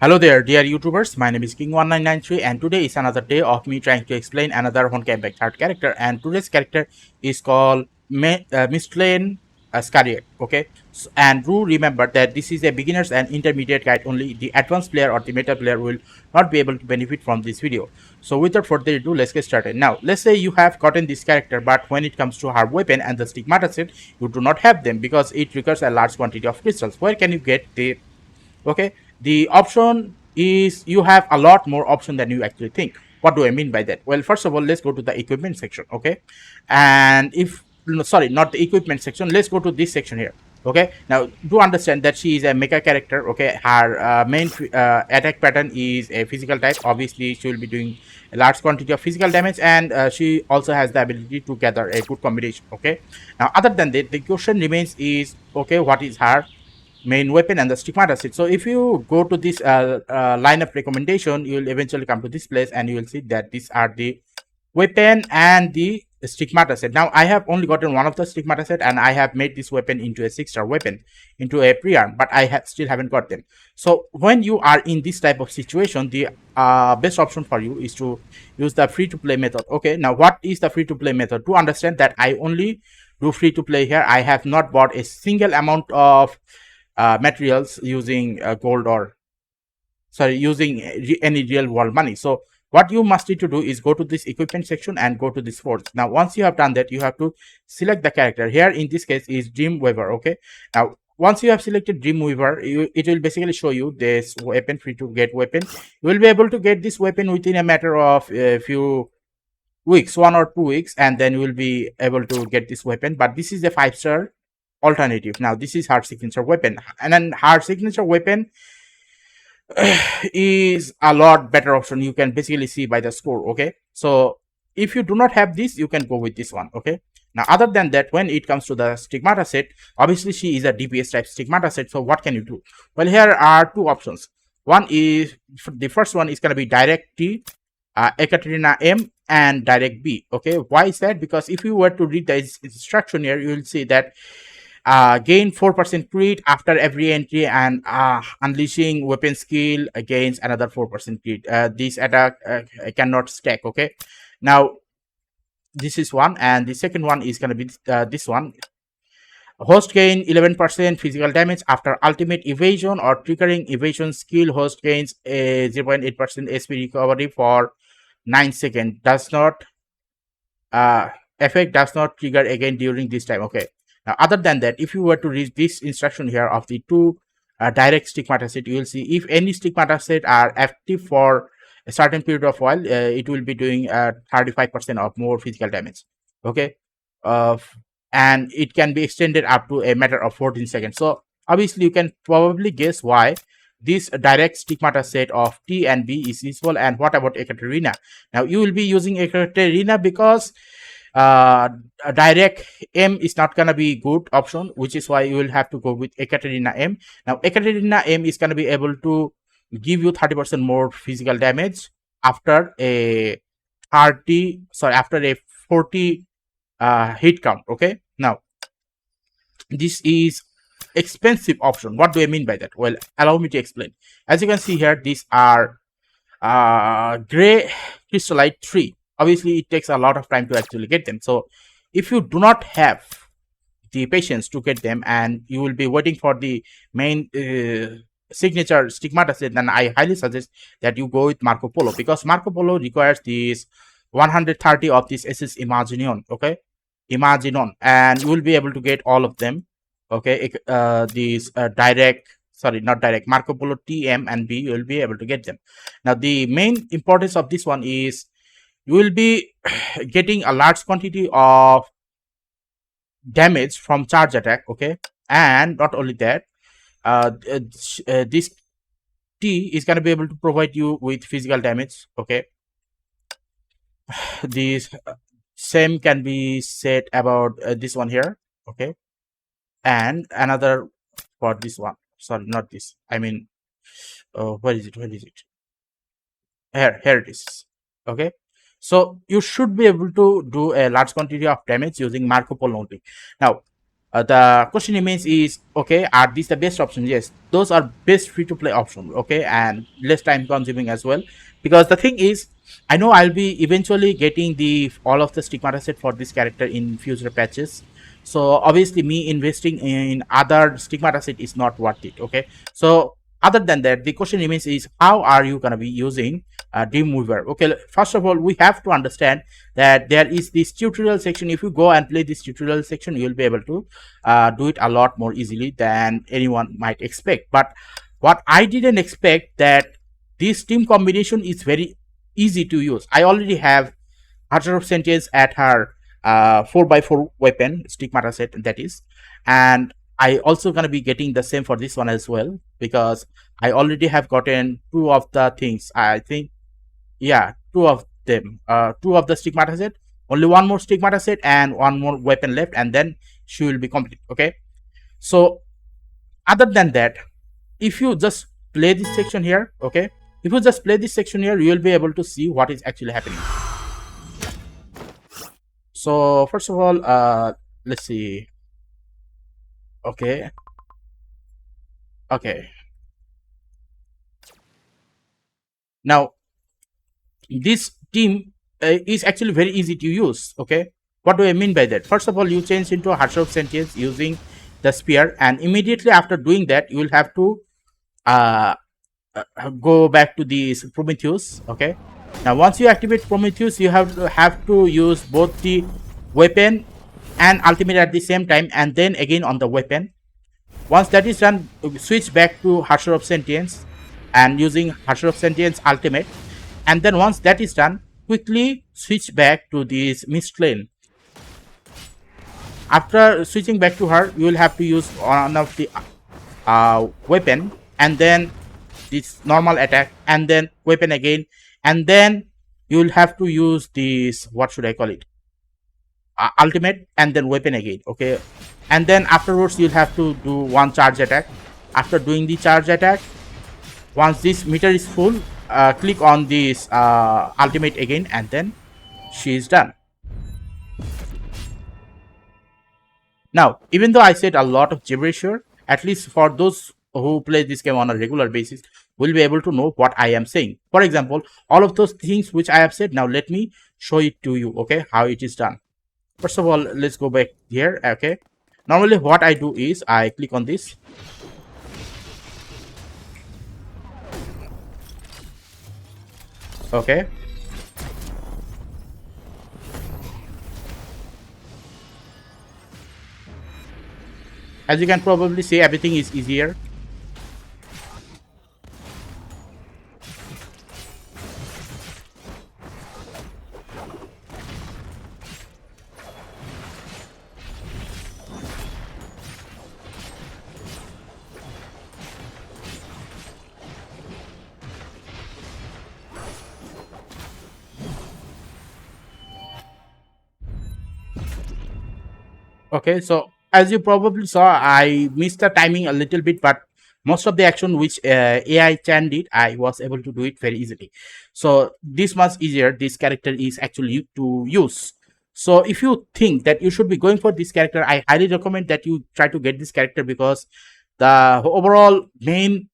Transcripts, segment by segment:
Hello there, dear YouTubers. My name is King1993, and today is another day of me trying to explain another Honkai Impact third character. And today's character is called Mistlain Scarier. Okay, and do remember that this is a beginners and intermediate guide only. The advanced player or the meta player will not be able to benefit from this video. So without further ado, let's get started. Now, let's say you have gotten this character, but when it comes to her weapon and the stigmata set, you do not have them because it requires a large quantity of crystals. Where can you get the okay, the option is you have a lot more option than you actually think. What do I mean by that? Well, first of all, let's go to the equipment section. Okay, and if no, sorry, not the equipment section, let's go to this section here. Okay, now do understand that she is a mecha character. Okay, her main attack pattern is a physical type. Obviously she will be doing a large quantity of physical damage, and she also has the ability to gather a good combination. Okay, now other than that, the question remains is, okay, what is her main weapon and the stigmata set? So if you go to this lineup recommendation, you will eventually come to this place and you will see that these are the weapon and the stigmata set. Now I have only gotten one of the stigmata set, and I have made this weapon into a 6-star weapon, into a pre-arm, but I still haven't got them. So when you are in this type of situation, the best option for you is to use the free-to-play method. Okay, now what is the free-to-play method? To understand that I only do free-to-play here. I have not bought a single amount of materials using gold or using any real world money. So what you must need to do is go to this equipment section and go to this forge. Now once you have done that, you have to select the character. Here in this case is Dreamweaver. Okay, now once you have selected Dreamweaver, it will basically show you this weapon, free to get weapon. You will be able to get this weapon within a matter of a few weeks, 1 or 2 weeks, and then you will be able to get this weapon. But this is a 5-star alternative. Now this is her signature weapon, and then her signature weapon is a lot better option. You can basically see by the score. Okay, so if you do not have this, you can go with this one. Okay, now other than that, when it comes to the stigmata set, obviously she is a DPS type stigmata set. So what can you do? Well, here are two options. One is, the first one is going to be direct T, Ekaterina M, and direct B. Okay, why is that? Because if you were to read the instruction here, you will see that gain 4% crit after every entry, and unleashing weapon skill gains another 4% crit. This attack cannot stack. Okay, now this is one, and the second one is going to be this one. Host gain 11% physical damage after ultimate evasion or triggering evasion skill. Host gains a 0.8% SP recovery for 9 seconds. Does not effect does not trigger again during this time. Okay, now other than that, if you were to read this instruction here of the two direct stigmata set, you will see if any stigmata set are active for a certain period of while, it will be doing 35% of more physical damage. Okay, and it can be extended up to a matter of 14 seconds. So obviously you can probably guess why this direct stigmata set of T and B is useful. And what about Ekaterina? Now you will be using Ekaterina because a direct M is not gonna be good option, which is why you will have to go with Ekaterina M. Now Ekaterina M is gonna be able to give you 30% more physical damage after a 40 hit count. Okay, now this is expensive option. What do I mean by that? Well, allow me to explain. As you can see here, these are gray crystallite 3. Obviously it takes a lot of time to actually get them. So if you do not have the patience to get them, and you will be waiting for the main signature stigmata set, then I highly suggest that you go with Marco Polo, because Marco Polo requires these 130 of this SS Imaginon. Okay, Imaginon, and you will be able to get all of them. Okay, these direct, sorry, not direct, Marco Polo T, M, and B, you will be able to get them. Now the main importance of this one is you will be getting a large quantity of damage from charge attack. Okay, and not only that, this T is going to be able to provide you with physical damage. Okay, this same can be said about this one here. Okay, and another for this one, sorry, not this, I mean, where is it, here it is. Okay, so you should be able to do a large quantity of damage using Marco Polo only. Now The question remains is, okay, are these the best options? Yes, those are best free to play options, okay, and less time consuming as well. Because the thing is, I know I'll be eventually getting the all of the stigmata set for this character in future patches. So obviously me investing in other stigmata set is not worth it, okay. So other than that, the question remains is, how are you going to be using Dreamweaver? Okay, first of all, we have to understand that there is this tutorial section. If you go and play this tutorial section, you will be able to do it a lot more easily than anyone might expect. But what I didn't expect, that this team combination is very easy to use. I already have Heart of Sentience at her 4x4 weapon stigmata set, that is, and I also gonna be getting the same for this one as well, because I already have gotten two of the things, I think. Yeah, two of them, two of the stigmata set, only one more stigmata set and one more weapon left, and then she will be complete, okay. So other than that, if you just play this section here, okay, if you just play this section here, you will be able to see what is actually happening. So first of all, let's see. Okay, okay, now this team is actually very easy to use, okay. What do I mean by that? First of all, you change into a Heart of Sentience using the spear, and immediately after doing that, you will have to uh, go back to the Prometheus, okay. Now once you activate Prometheus, you have to use both the weapon and ultimate at the same time, and then again on the weapon. Once that is done, switch back to Harsher of Sentience and using Harsher of Sentience ultimate, and then once that is done, quickly switch back to this Mistlane. After switching back to her, you will have to use one of the weapon, and then this normal attack, and then weapon again, and then you will have to use this, what should I call it, ultimate, and then weapon again, okay. And then afterwards you'll have to do one charge attack. After doing the charge attack, once this meter is full, click on this ultimate again, and then she is done. Now, even though I said a lot of gibberish here, at least for those who play this game on a regular basis, will be able to know what I am saying. For example, all of those things which I have said, now let me show it to you, okay, how it is done. First of all, let's go back here, okay. Normally what I do is I click on this. Okay. As you can probably see, everything is easier. Okay, so as you probably saw, I missed the timing a little bit, but most of the action which AI Chan did, I was able to do it very easily. So this much easier this character is actually to use. So if you think that you should be going for this character, I highly recommend that you try to get this character, because the overall main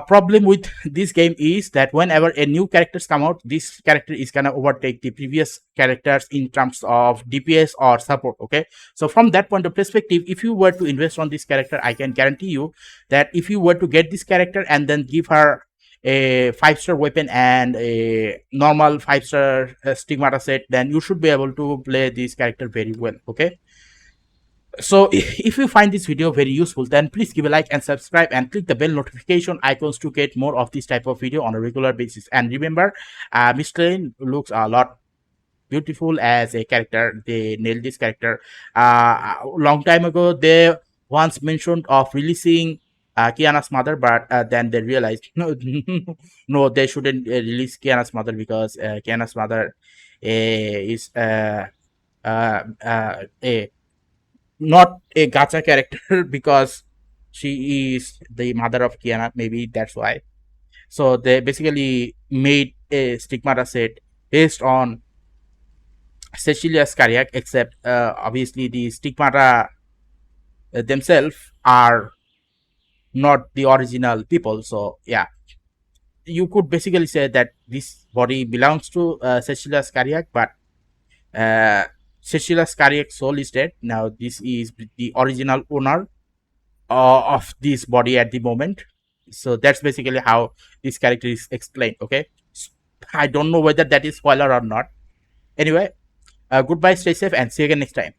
problem with this game is that whenever a new characters come out, this character is gonna overtake the previous characters in terms of DPS or support, okay. So from that point of perspective, if you were to invest on this character, I can guarantee you that if you were to get this character and then give her a 5-star weapon and a normal 5-star stigmata set, then you should be able to play this character very well, okay. So if you find this video very useful, then please give a like and subscribe and click the bell notification icons to get more of this type of video on a regular basis. And remember, Miss Lane looks a lot beautiful as a character. They nailed this character. A long time ago, they once mentioned of releasing Kiana's mother, but then they realized no, no, they shouldn't release Kiana's mother, because Kiana's mother is a not a gacha character because she is the mother of Kiana. Maybe that's why. So they basically made a stigmata set based on Cecilia Skariak, except obviously the stigmata themselves are not the original people. So yeah, you could basically say that this body belongs to Cecilia Skariak, but uh, Cecilia Skariak's soul is dead. Now this is the original owner of this body at the moment. So that's basically how this character is explained. Okay, I don't know whether that is spoiler or not. Anyway, goodbye, stay safe, and see you again next time.